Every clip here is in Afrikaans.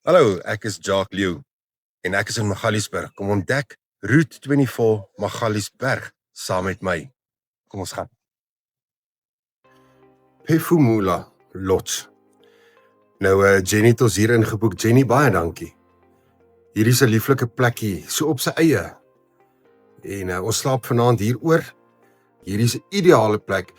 Hallo, ek is Jacques Lew en ek is in Magaliesberg. Kom ontdek Route 24 Magaliesberg saam met my. Kom ons gaan. Phefumula Lodge. Nou Jenny het ons hier ingeboek. Jenny, baie dankie. Hierdie is 'n lieflike plekkie, so op sy eie. En ons slaap vanaand hier oor. Hierdie is 'n ideale plek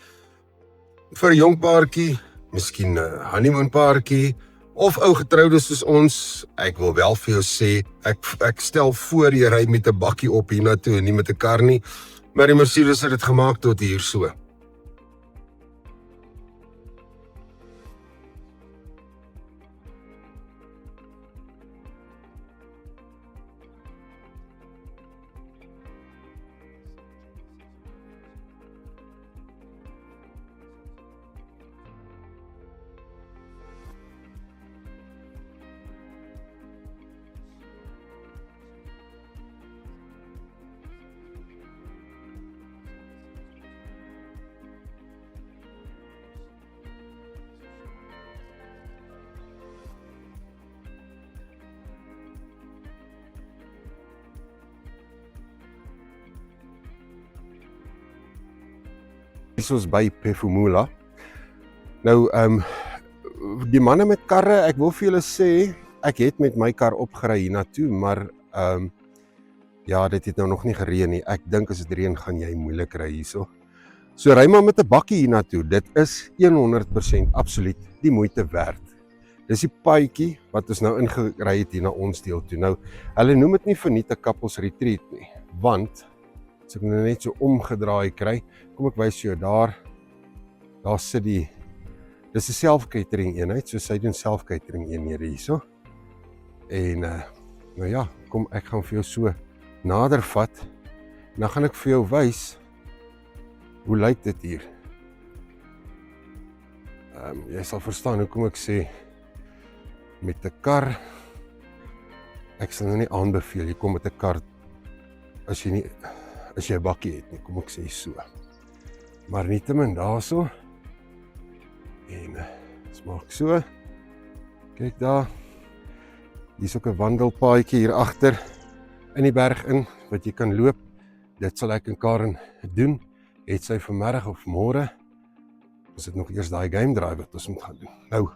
vir 'n jong paartjie, miskien 'n honeymoon paartjie, of ou getroudes soos ons. Ek wil wel vir jou sê, ek stel voor jy ry met 'n bakkie op hiernatoe en nie met 'n kar nie, maar die Mercedes het dit gemaak tot hier so. Hier is by Phefumula. Nou, die manne met karre, ek wil vir julle sê, ek het met my kar opgery hiernatoe, maar ja, dit het nou nog nie gereën nie. Ek dink as dit reën gaan jy moeilik ry hierso. So ry maar met 'n bakkie hiernatoe. Dit is 100% absoluut die moeite werd. Dis die paadjie wat ons nou ingery het hier na ons deel toe. Nou, hulle noem dit nie vir niks 'n couples retreat nie, want as ek nou net so omgedraai kry, kom ek wys jou daar sit die, dis 'n self-catering eenheid, so sy doen self-catering eenhede hierso. En nou ja, kom ek gaan vir jou so nader vat, en dan gaan ek vir jou wys, hoe lyk dit hier? Jy sal verstaan hoekom ek sê, met 'n kar, ek sal nou nie aanbeveel, jy kom met 'n kar, as jy 'n bakkie het nie, kom ek sê so. Maar nietemin daarso, en ons maak so, kyk daar, hier is ook 'n wandelpaadjie hier agter, in die berg in, wat jy kan loop. Dit sal ek en Karen doen, het sy vanmiddag of môre. Ons het nog eers daai game drive wat ons moet gaan doen. Nou,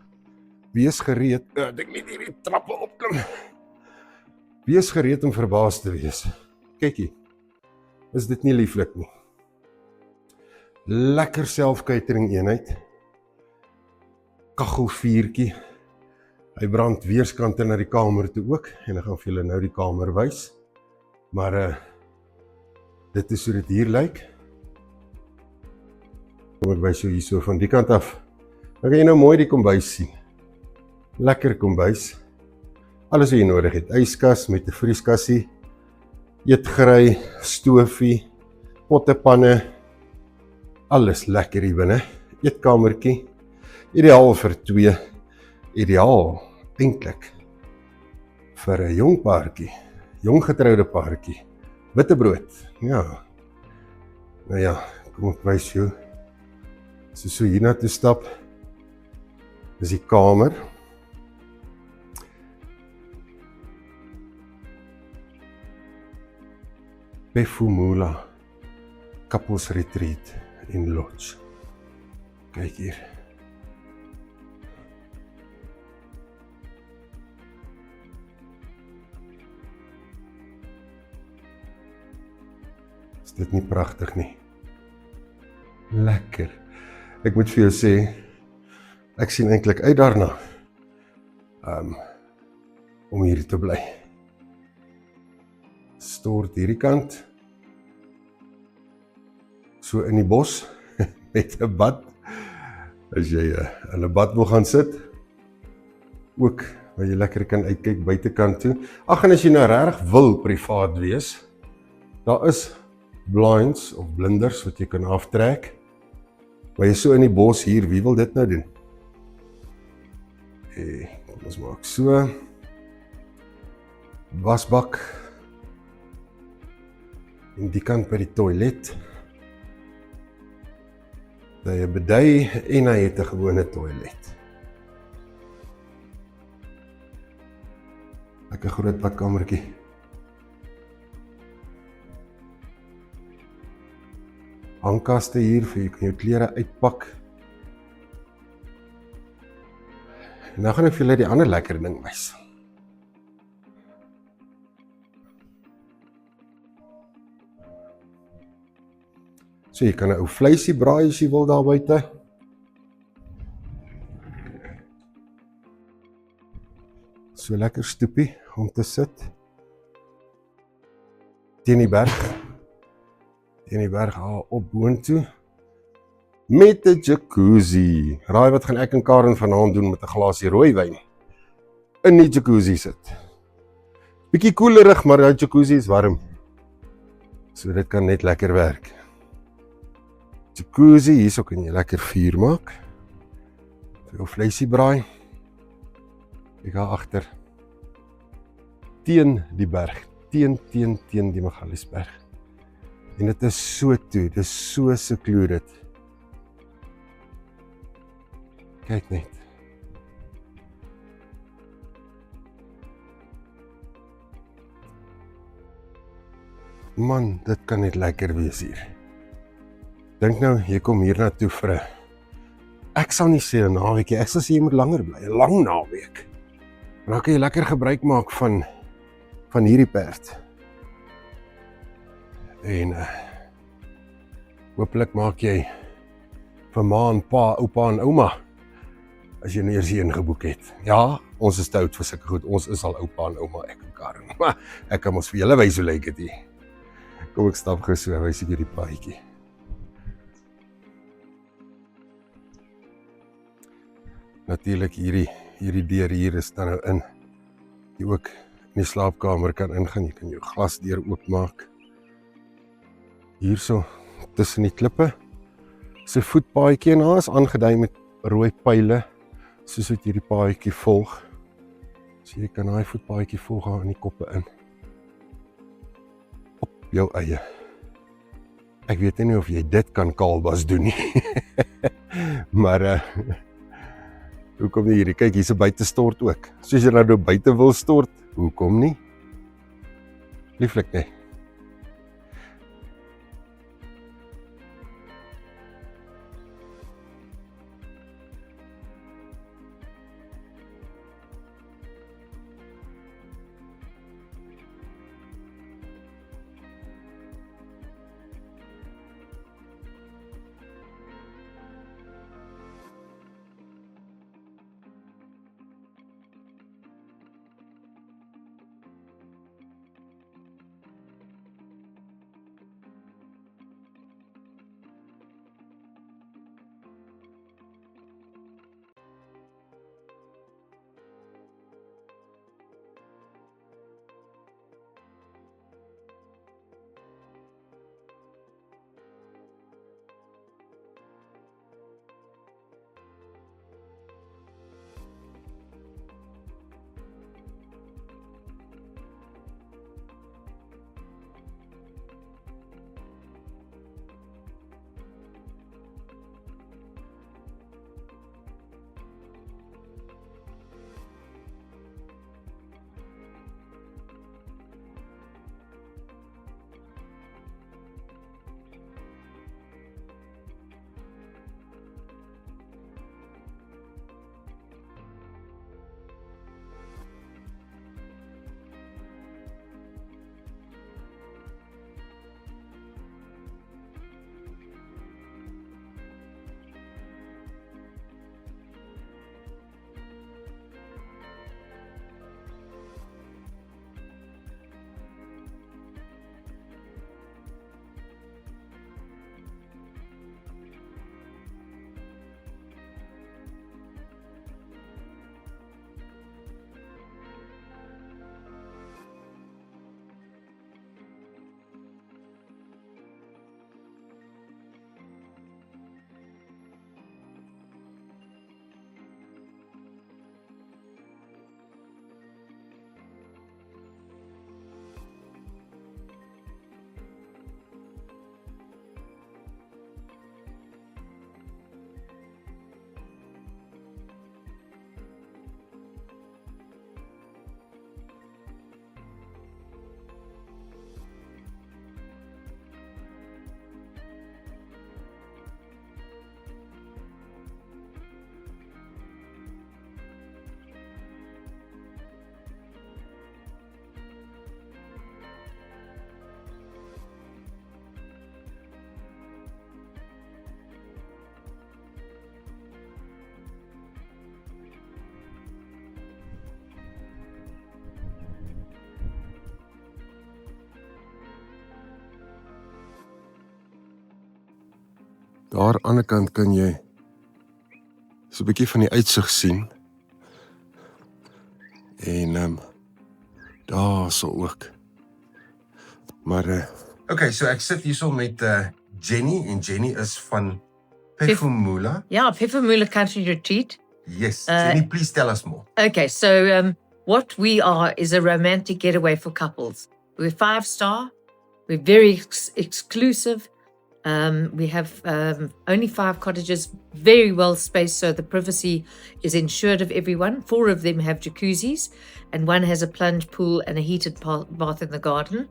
wees gereed, ek net hierdie trappe opklim. Wees gereed om verbaas te wees. Kykie, is dit nie lieflik nie? Lekker self-catering eenheid. Kaggelvuurtjie. Hy brand weerskante na die kamer toe ook, en ek gaan vir julle nou die kamer wys. Maar dit is hoe dit hier lyk. Kom ek wys jou hierso van die kant af. Dan kan jy nou mooi die kombuis sien. Lekker kombuis. Alles wat jy nodig het. Yskas met 'n vrieskassie, eetgerei, stoofie, pottepanne, alles lekker hier binne. Eetkamertjie, ideaal vir 2, ideaal eintlik vir 'n jong paartjie, jong getroude paartjie. Witbrood, ja. Nou ja, kom ek wys jou. So hiernatoe stap, dis die kamer. Phefumula Couples Retreat in Lodge. Kyk hier. Is dit nie pragtig nie? Lekker. Ek moet vir jou sê, ek sien eintlik uit daarna om hier te bly. Stort hierdie kant, so in die bos, met 'n bad, as jy in 'n bad wil gaan sit, ook waar jy lekker kan uitkyk buitekant toe. Ag, en as jy nou regtig wil privaat wees, daar is blinds of blinders wat jy kan aftrek, maar jy so in die bos hier, wie wil dit nou doen? Kom ons maak so, wasbak, en die kant by die toilet, hy het 'n bidet en hy het 'n gewone toilet. Lekker groot badkamertjie. Hangkaste hier vir jy kan jou klere uitpak. En nou gaan ek vir julle die ander lekker ding wys. So jy kan 'n ou vleisie braai as jy wil daar buite. So lekker stoepie om te sit. Teen die berg op boontoe. Met 'n jacuzzi. Raai wat gaan ek en Karen vanaand doen met 'n glasie rooiwyn? In die jacuzzi sit. Bietjie koelerig, maar die jacuzzi is warm. So dit kan net lekker werk. Jacuzzi, hierso kan jy lekker vuur maak. Vir jou vleisie braai. Ek ga agter. Teen die berg. Teen die Magaliesberg. En dit is so toe, dit is so secluded. Kyk net. Man, dit kan net lekker wees hier. Dink nou, jy kom hier na toe vir 'n ek sal nie sê 'n naweekie, ek sal sê jy moet langer bly, 'n lang naweek. En dan kan jy lekker gebruik maak van hierdie perd. En hopelik maak jy vir ma en pa, oupa en ouma, as jy nou eers hier ingeboek het. Ja, ons is te oud vir sulke goed, ons is al oupa en ouma, ek en Karen. Maar ek kan ons vir julle wys hoe lyk dit hier. Kom ek stap gou so, wys ek hierdie paadjie. Natuurlik hierdie deur hier is dan nou in. Jy ook in die slaapkamer kan ingaan, jy kan jou glasdeur oopmaak. Hierso tussen die klippe. Dis 'n voetpaadjie en daar is aangedui met rooi pyle, soos wat hierdie paadjie volg. So jy kan daai voetpaadjie volg aan die koppe in. Op jou eie. Ek weet nie of jy dit kan kaalbas doen nie. Maar hoekom nie hierdie? Kyk, hier's 'n buitestort ook. Soos jy nou buite wil stort, hoekom nie? Lieflik nie. daar aan die ander kant kan jy so 'n bietjie van die uitsig sien. En daar so ook. Maar okay, so ek sit hierso met Jenny en Jenny is van Phefumula. Yeah, Phefumula Country Retreat. Yes, Jenny, please tell us more. Okay, so what we are is a romantic getaway for couples. We're 5-star. We're very exclusive. We have only 5 cottages, very well spaced, so the privacy is ensured of everyone. 4 of them have jacuzzis, and 1 has a plunge pool and a heated bath in the garden.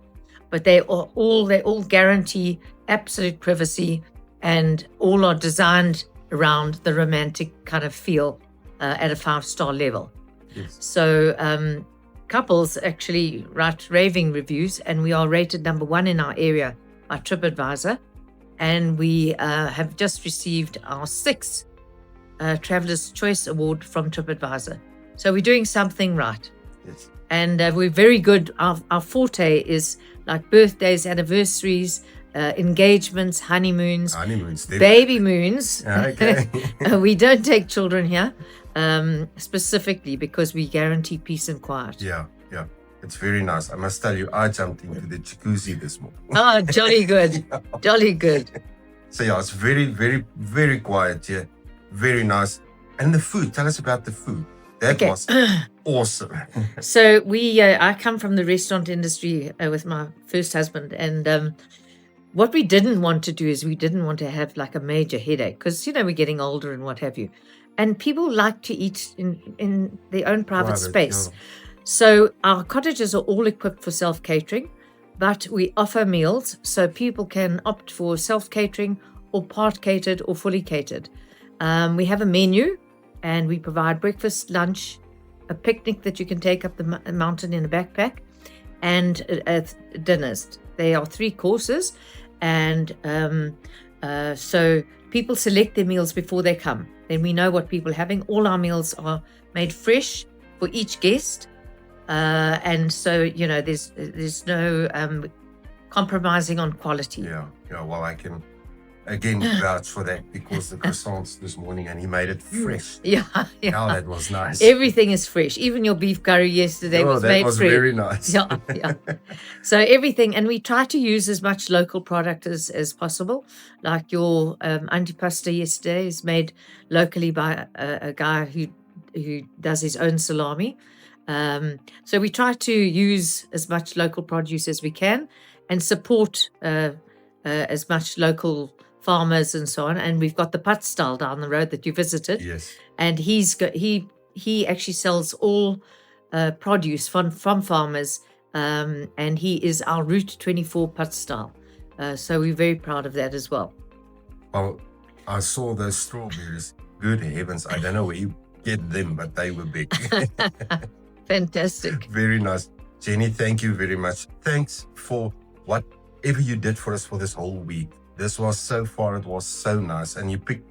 But they all guarantee absolute privacy, and all are designed around the romantic kind of feel at a 5-star level. Yes. So couples actually write raving reviews, and we are rated number 1 in our area by TripAdvisor. And we have just received our 6th Traveller's Choice Award from TripAdvisor. So we're doing something right. Yes. And we're very good. Our forte is like birthdays, anniversaries, engagements, honeymoons, baby moons. Okay. We don't take children here specifically because we guarantee peace and quiet. Yeah. It's very nice. I must tell you, I jumped into the jacuzzi this morning. Oh, jolly good. Jolly good. So yeah, it's very, very, very quiet here. Very nice. And the food, tell us about the food. That was awesome. So I come from the restaurant industry with my first husband. And what we didn't want to do is we didn't want to have like a major headache because, we're getting older and what have you. And people like to eat in their own private space. Yeah. So our cottages are all equipped for self-catering, but we offer meals so people can opt for self-catering or part-catered or fully catered. We have a menu and we provide breakfast, lunch, a picnic that you can take up the mountain in a backpack, and dinners. They are 3 courses, and so people select their meals before they come. Then we know what people are having. All our meals are made fresh for each guest. And so, there's no compromising on quality. Yeah. Well, I can again vouch for that because the croissants this morning, and he made it fresh. Yeah. Oh, that was nice. Everything is fresh. Even your beef curry yesterday was made fresh. That was very nice. Yeah. So everything, and we try to use as much local product as possible. Like your antipasta yesterday is made locally by a guy who does his own salami. So we try to use as much local produce as we can and support as much local farmers and so on. And we've got the Patstal down the road that you visited. Yes. And he actually sells all produce from farmers, and he is our Route 24 Patstal. So we're very proud of that as well. Well, I saw those strawberries. Good heavens, I don't know where you get them, but they were big. Fantastic. Very nice. Jenny, thank you very much. Thanks for whatever you did for us for this whole week. This was so far, it was so nice. And you picked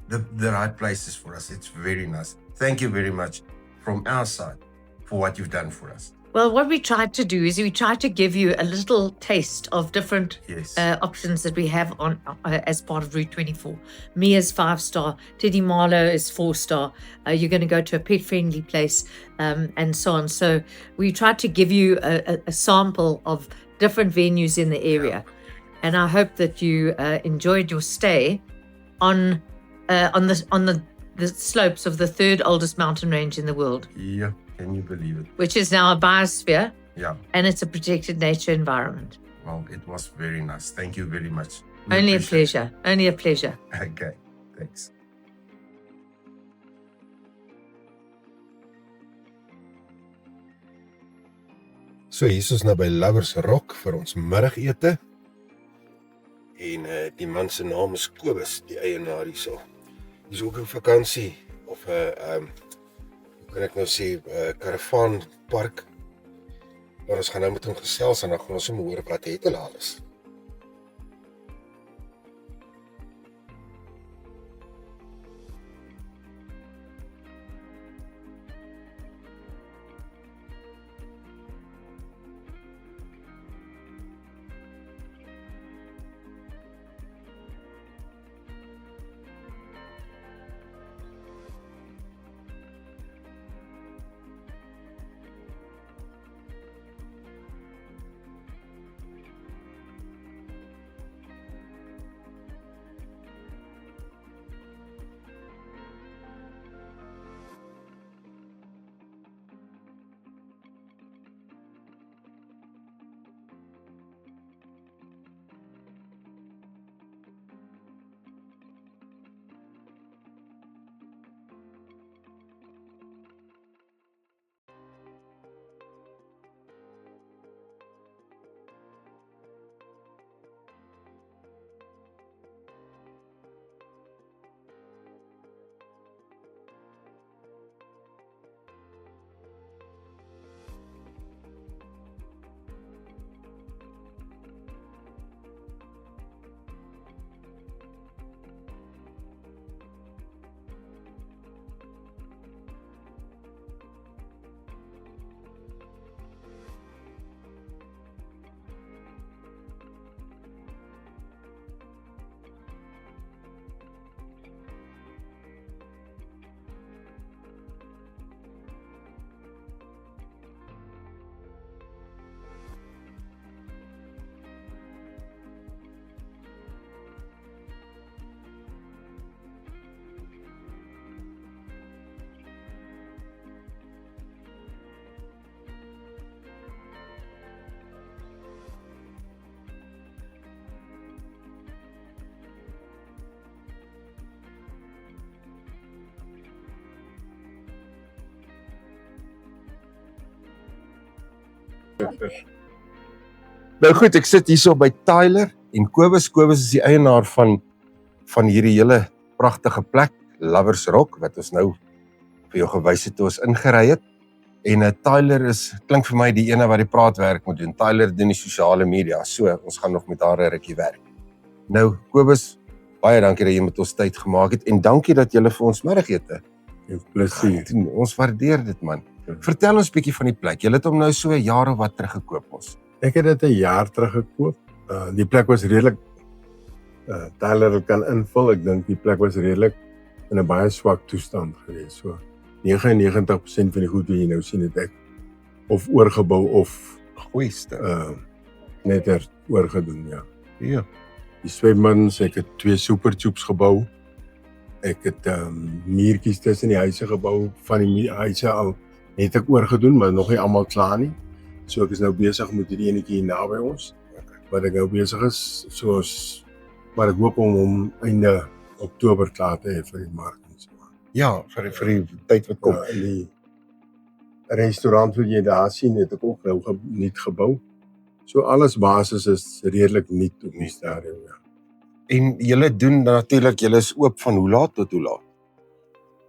the right places for us. It's very nice. Thank you very much from our side for what you've done for us. Well, what we tried to do is we tried to give you a little taste of different options that we have on as part of Route 24. Mia's 5-star, Teddy Marlow is 4-star. You're going to go to a pet-friendly place, and so on. So we tried to give you a sample of different venues in the area, and I hope that you enjoyed your stay on the slopes of the 3rd oldest mountain range in the world. Yeah. Can you believe it? Which is now a biosphere. Yeah. And it's a protected nature environment. Well, it was very nice. Thank you very much. Only a pleasure. Only a pleasure. Okay. Thanks. So hier is ons nou by Lovers Rock vir ons middagete. En die man se naam is Kobus, die eienaar hierso. Hy's ook op vakansie of kan ek nou sê karavaanpark. Maar ons gaan nou met hom gesels en dan gaan ons hom hoor wat het hulle alles. Nou goed, ek sit hierso by Tyler en Kobus. Kobus is die eienaar van hierdie hele pragtige plek, Lovers Rock, wat ons nou vir jou gewys het toe ons ingery het. En Tyler klink vir my die ene wat die praatwerk moet doen. Tyler doen die sosiale media, so ons gaan nog met haar 'n rukkie werk. Nou, Kobus, baie dankie dat jy met ons tyd gemaak het en dankie dat jy vir ons middagete. Plesier. Ons waardeer dit, man. Vertel ons 'n bietjie van die plek. Jy het hom nou so 'n jaar of wat terug gekoop ons. Ek het dit 'n jaar terug gekoop. Die plek was redelik Tyler kan invul. Ek dink die plek was redelik in 'n baie swak toestand geweest. So 99% van die goed wat jy nou sien het ek of oorgebou of Goeie net oorgedoen, ja. Ja. Die swemmings, ek het 2 super tubes gebou. Ek het muurtjies tussen die huise gebou, van die huise al het ek oorgedoen, maar nog nie almal klaar nie. So ek is nou besig met hierdie enetjie hier naby ons. Wat ek nou besig is, maar ek hoop om hom einde Oktober klaar te hê vir die mark. Ja, vir die tyd wat kom. Die restaurant wat jy daar sien, het ek ook nou nuut gebou. So alles basis is redelik nuut op die stadium, ja. En julle doen natuurlik, julle is oop van hoe laat tot hoe laat?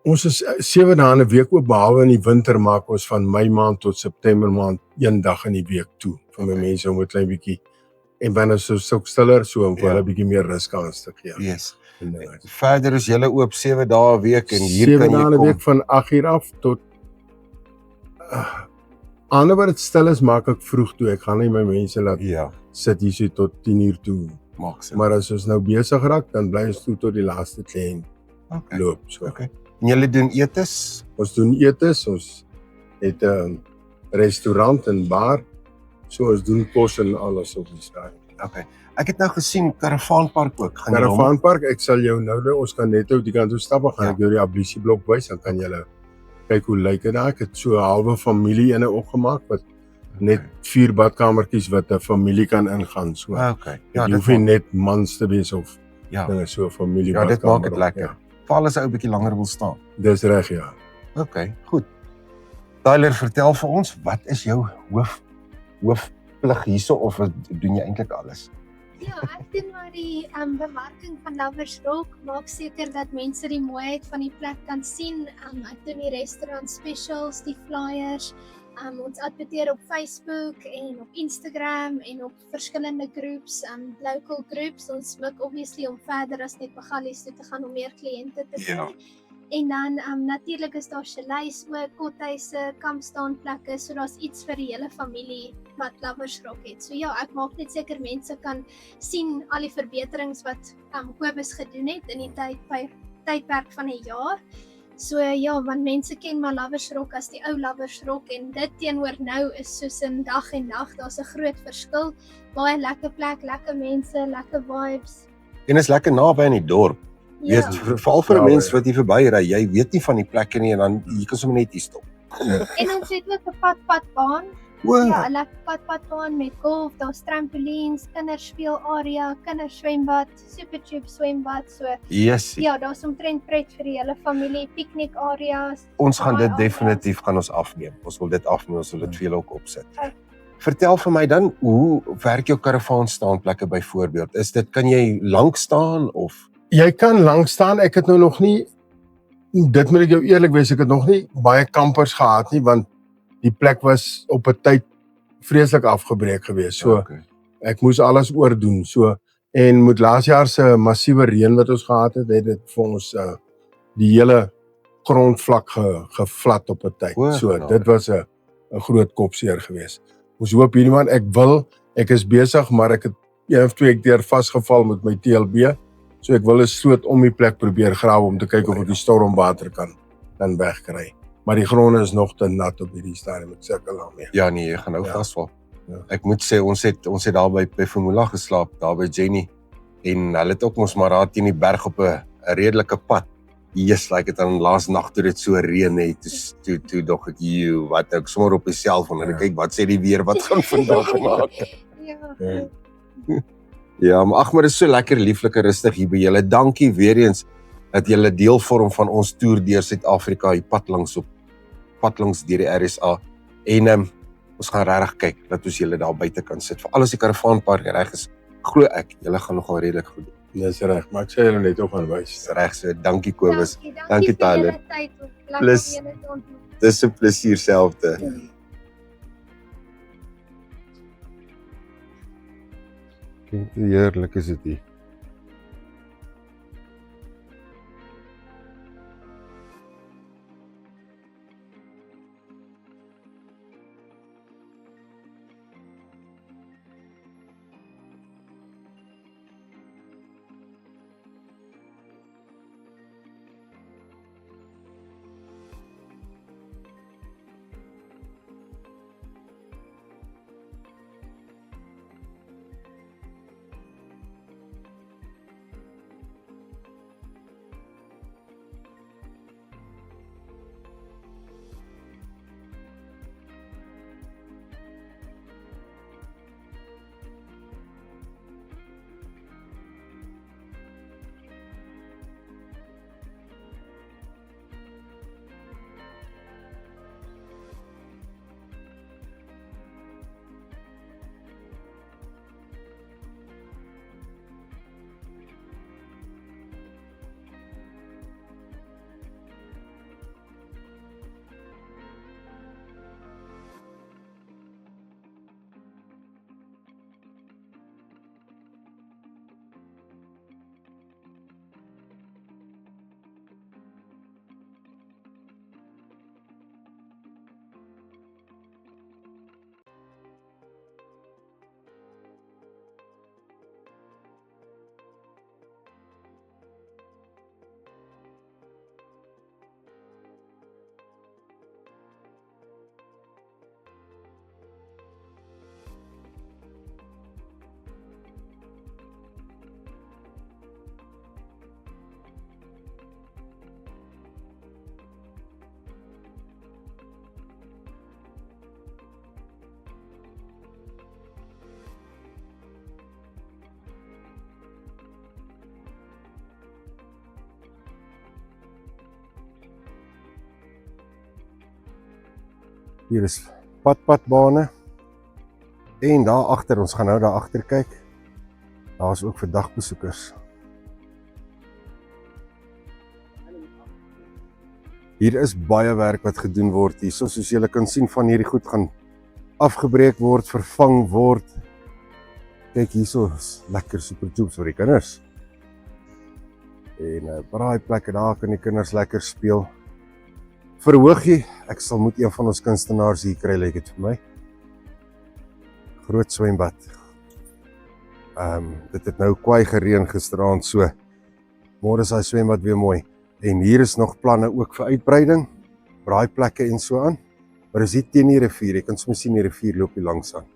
Ons is 7 dae in 'n week oop, behalwe in die winter maak ons van Mei maand tot September maand 1 dag in die week toe vir my mense om 'n klein bietjie en wanneer so stiller so om vir hulle 'n bietjie meer ruskans te gee. Yes. Verder is julle oop 7 dae 'n week en hier 7 kan jy dae in 'n kom. week van 8:00 af tot ander wat dit stil is, maak ek vroeg toe. Ek gaan nie my mense laat sit hier so tot 10:00 toe. Maar as ons nou besig raak, dan bly ons toe tot die laaste kliënt loop. So. Okay. En julle doen etes? Ons doen etes, ons het 'n restaurant en bar. So ons doen kos en alles op die stadium. Okay. Ek het nou gesien Karavaanpark ook. Karavaanpark, ek sal jou nou, ons kan net uit die kant toe stap, gaan ek jou die ablisieblok wys, dan kan jy kyk hoe lyk dit daar. Ek het so 'n halwe familie ene opgemaak wat net 4 badkamertjies wat 'n familie kan ingaan. So. Okay. Ja, dit hoef nie net mans te wees of dinge so 'n familie badkamer. Ja, dit maak dit lekker. Ja. Val as 'n ou bietjie langer wil staan. Dis reg, ja. Okay, goed. Tyler, vertel vir ons, wat is jou hoofplig hierso of doen jy eintlik alles? Ja, ek doen maar die bemarking van Lovers Rock, maak seker dat mense die mooiheid van die plek kan sien. Ek doen die restaurant specials, die flyers. Ons adverteer op Facebook en op Instagram en op verskillende groups, local groups. Ons mik obviously om verder as net Magalies toe te gaan om meer kliënte te kry. En dan natuurlik is daar chalets ook, kothuise, kampstaanplekke, so daar's iets vir die hele familie wat Lovers Rock het. So ja, ek maak net seker mense kan sien al die verbeterings wat Kobus gedoen het in die tydperk van 'n jaar. So ja, want mense ken maar Lovers Rock as die ou Lovers Rock en dit teenoor nou is soos in dag en nag, daar's 'n groot verskil. Baie lekker plek, lekker mense, lekker vibes. En is lekker naby aan die dorp. Ja. Weet, veral vir 'n mens wat hier verbyry, jy weet nie van die plekke nie en dan jy kan sommer net hier stop. En ons het ook 'n padbaan. Ja, 'n lekker padbaan met golf, daar's trampolines, kinderspeelarea, kinderswembad, supertube swembad, so. Yes. Ja, daar's omtrent pret vir die hele familie, piknikareas. Ons gaan dit definitief afneem. Ons wil dit afneem, ons wil dit vir julle ook opsit. Vertel vir my dan, hoe werk jou karavaan staanplekke byvoorbeeld? Is dit, kan jy lank staan of? Jy kan lank staan, ek het nou nog nie, dit moet ek jou eerlik wees, ek het nog nie baie kampers gehad nie, want die plek was op 'n tyd vreeslik afgebreek geweest. So ek moes alles oordoen. So en met laas jaar se massiewe reën wat ons gehad het, het dit vir ons die hele grondvlak gevlat op 'n tyd. So dit was 'n groot kopseer geweest. Ons hoop hierdie man, ek is besig, maar ek het 1 of 2 keer vasgeval met my TLB. So ek wil 'n sloot om die plek probeer grawe om te kyk of ek die stormwater kan wegkry. Maar die gronde is nog te nat op hierdie stadium, ek sukkel daarmee. Ja nee, jy gaan nou vasval. Ja. Ek moet sê ons het daar by Pefumula geslaap, daar by Jenny. En hulle het ook ons maar daar teen die berg op 'n redelike pad. Yes, like het dan laas nag toe dit so reën het, toe dog ek, wat ek sommer op die selfoon en kyk wat sê die weer wat gaan vandag maak. Ja, maar maar is so lekker lieflike rustig hier by julle. Dankie weer eens dat julle deel vorm van ons toer deur Suid-Afrika, die pad langs deur die RSA. En Ons gaan regtig kyk dat ons julle daar buite kan sit. Veral as die karavaanpark reg is, glo ek, julle gaan nogal redelik goed doen. Dis reg, maar ek sê julle net op aan wys. Dis reg so. Dankie Kobus. Dankie Tyler. vir julle tyd. Lekker Plus- om julle te ontmoet. Dis 'n plesier selfde. Kyk, hoe heerlik is dit hier. Hier is padbane. En daar agter, ons gaan nou daar agter kyk. Daar is ook vir dagbesoekers. Hier is baie werk wat gedoen word hier. Soos julle kan sien, van hierdie goed gaan afgebreek word, vervang word. Kyk hierso, is lekker super tubes vir die kinders. En braaiplekke, daar kan die kinders lekker speel. Verhoogie, ek sal moet een van ons kunstenaars hier kry, lyk dit vir my. Groot swembad. Dit het nou kwaai gereën gisteraand, so môre is daai swembad weer mooi. En hier is nog planne ook vir uitbreiding, braaiplekke en so aan. Maar dis hier teen die rivier, jy kan soms sien die rivier loop hier langs aan.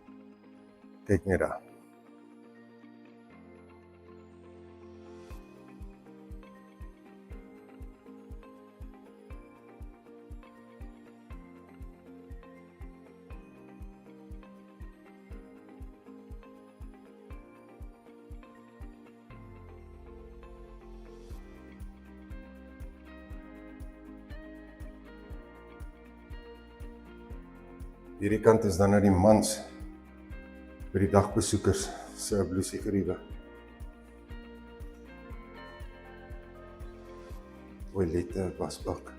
Kyk net daar. Hierdie kant is dan nou die mans vir die dagbesoekers se blousie geriewe. Toilette, wasbak.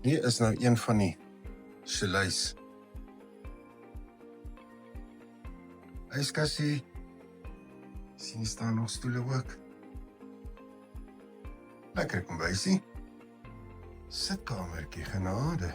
Hier is nou een van die chalet's. Yskassie. Sien staan nog stoele ook. Lekker kombuisie. Sitkamertjie, genade.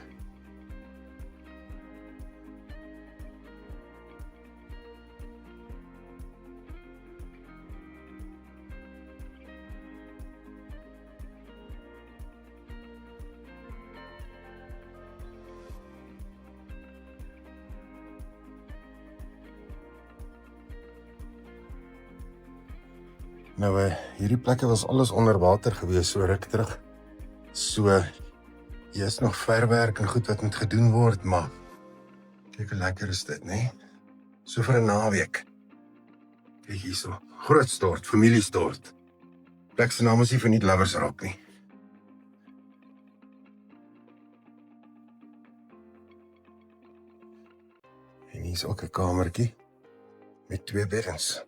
Nou, hierdie plekke was alles onder water gewees, so ruk terug. So, hier is nog verwerk en goed wat moet gedoen word, maar kyk hoe lekker is dit, nee? So vir 'n naweek. Kyk hierso, groot stort, familiestort. Plek se naam is nie vir nie Lovers Rock nie. En hier is ook 'n kamertjie met 2 beddens.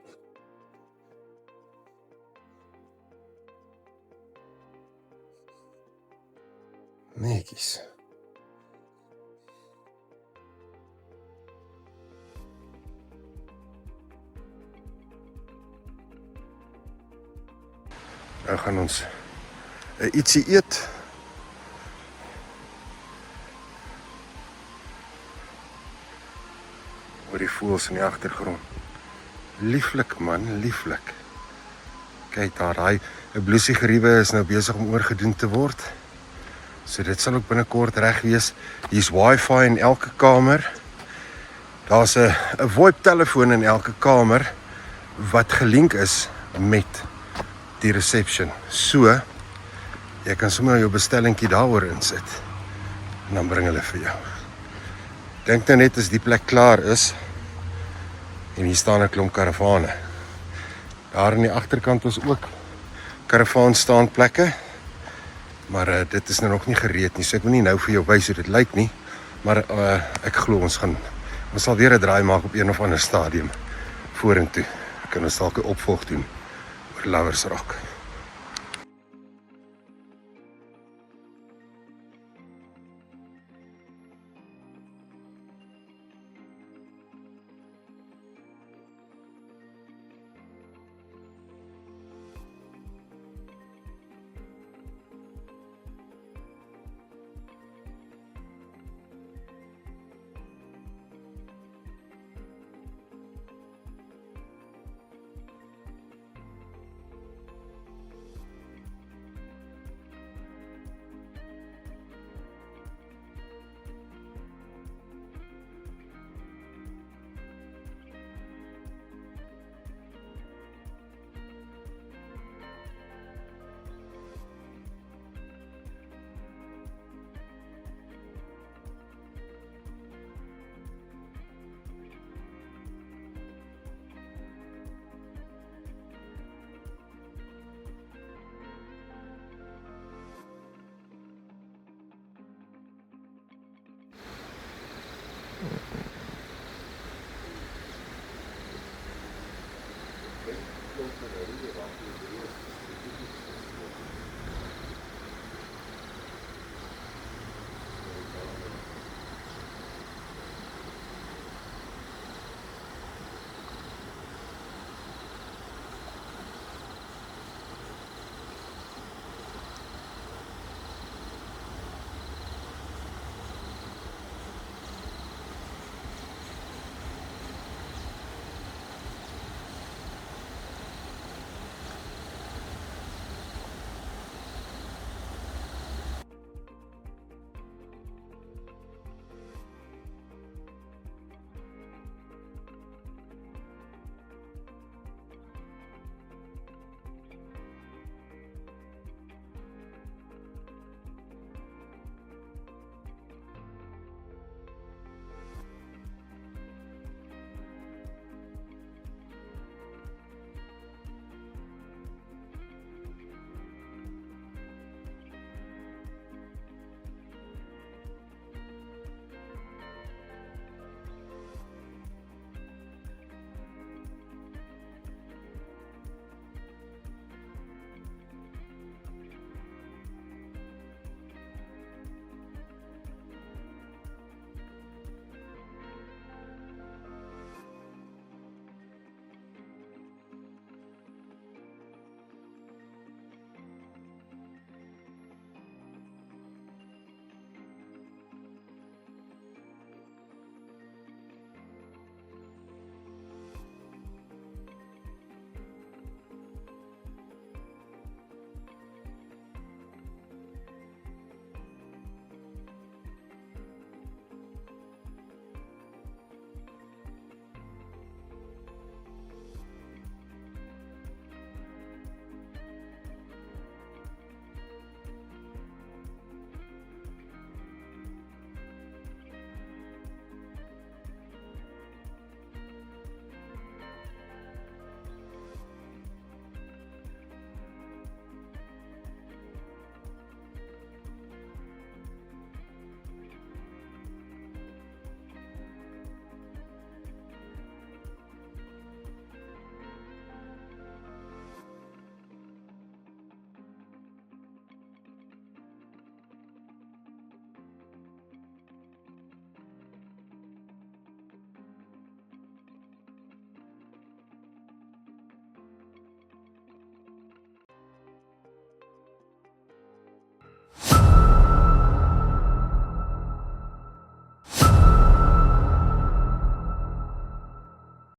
Netjies. Nou gaan ons ietsie eet. Hoor die voëls in die agtergrond. Lieflik man, lieflik. Kyk daar, daai bloesie geriewe is nou besig om oorgedoen te word. So dit sal ook binnekort reg wees. Hier's wifi in elke kamer. Daar's 'n VoIP telefoon in elke kamer wat gelink is met die reception. So jy kan sommer jou bestellingkie daaroor insit en dan bring hulle vir jou. Dink nou net as die plek klaar is en hier staan 'n klomp karavane. Daar aan die agterkant is ook karavaan staanplekke. Maar dit is nou nog nie gereed nie, so ek wil nie nou vir jou wys hoe dit lyk nie, maar ek glo ons sal weer 'n draai maak op een of ander stadium vorentoe. Kan ons dalk 'n opvolg doen oor Lovers Rock.